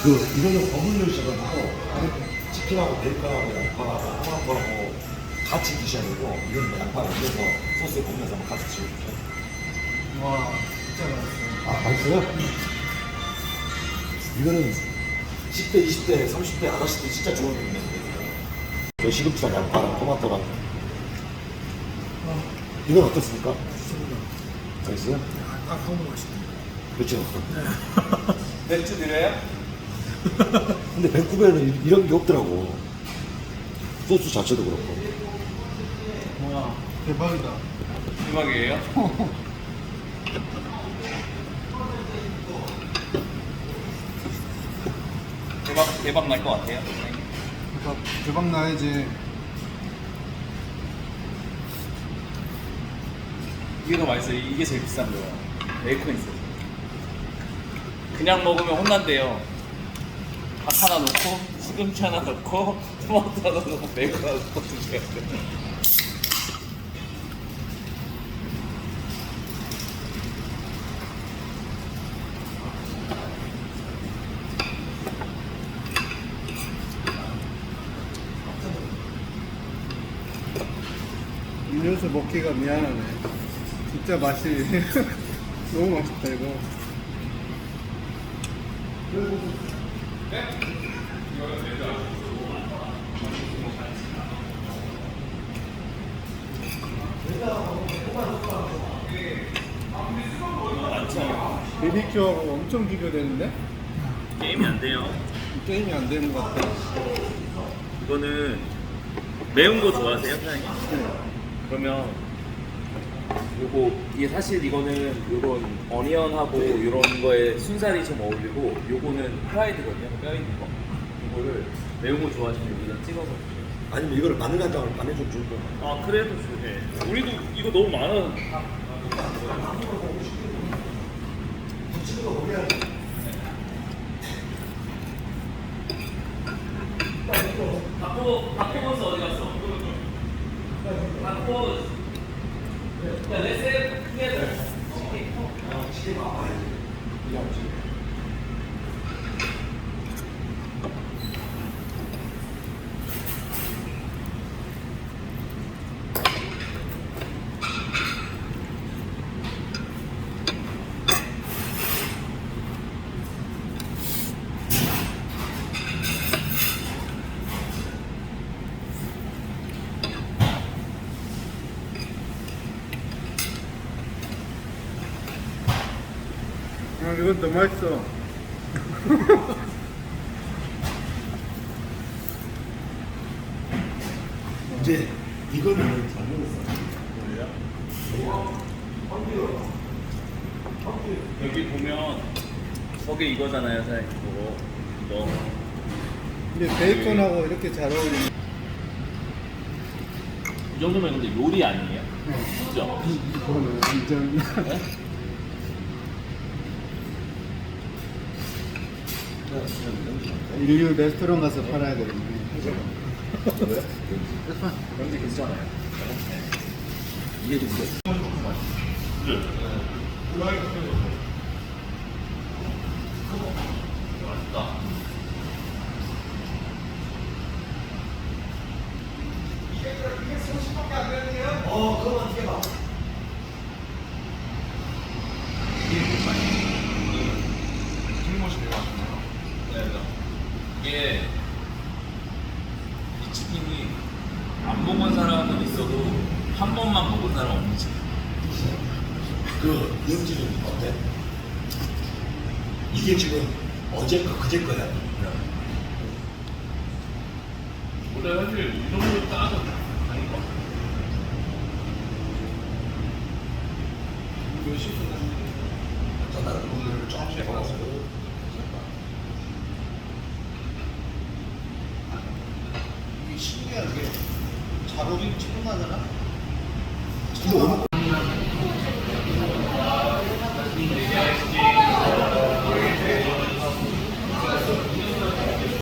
이거는 버블로 있어가지고 치킨하고 베이컨하고 양파하고 토마토하고 같이 드셔야 되고 이건 양파를 올려서 소스에 볶면서 한번 같이 드셔보세요. 와, 진짜 맛있어요. 아, 맛있어요? 이거는 10대, 20대, 30대 아가씨들이 진짜 좋아하는 메뉴거든요. 저 시금치랑 양파랑 토마토랑 이건 어떻습니까? 맛있어요? 딱 너무 맛있네요. 그렇죠? 맥주 드려요? 근데 밴쿠버에는 이런 게 없더라고. 소스 자체도 그렇고. 와, 대박이다. 대박이에요? 대박 날 것 같아요. 대박 나야지. 이게 더 맛있어요. 이게 제일 비싼 거예요. 베이컨 있어요. 그냥 먹으면 혼난대요. 밥 하나 넣고 시금치 하나 넣고 토마토 하나 넣고 베이컨 하나 넣고 드셔야 돼요. 음료수 먹기가 미안하네. 진짜 맛이 너무 맛있다 이거. 많죠. BBQ하고 엄청 비교되는데? 게임이 안 돼요. 게임이 안 되는 것 같아. 이거는 매운 거 좋아하세요, 사장님? 그러면 요거 이게 사실 이거는 요런 어니언하고 요런 거에 순살이 좀 어울리고 요거는 프라이드거든요. 뼈 있는 거. 이거를 매운 거 좋아하시면 여기다 찍어서 드세요. 아니면 이거를 마늘 한 장을 반에 좀 줄 거야. 아 그래도 좋네. 우리도 이거 너무 많아. 박보건스 어디 갔어? 박보건스. 야, let's have together. 아, 이건 더 맛있어. 이제 이거는 잘못했어. 여기 보면 저게 이거잖아요, 사장님. 그거. 이거. 근데 베이컨하고 이렇게 잘 어울리네. 이 정도면 근데 요리 아니에요? 그죠? 이거는 완전. 네? 인류 레스토랑 가서 팔아야 되겠네. 왜? 그런데 괜찮아요. 이게 좀 돼. 그거만 어떻게 봐? 이게 이 치킨이 안 먹은 사람은 있어도 한 번만 먹은 사람 없는 치킨. 그 연지는 어때? 이게 지금 어제 거 그제 거야. 원래 사실 이 정도 따서 아닌 것 같아. 몇 시 끝났는데? 나는 오늘 조금씩 먹었어요. 이게 신기하게 잘 어울리는 치킨 나잖아. 근데 오늘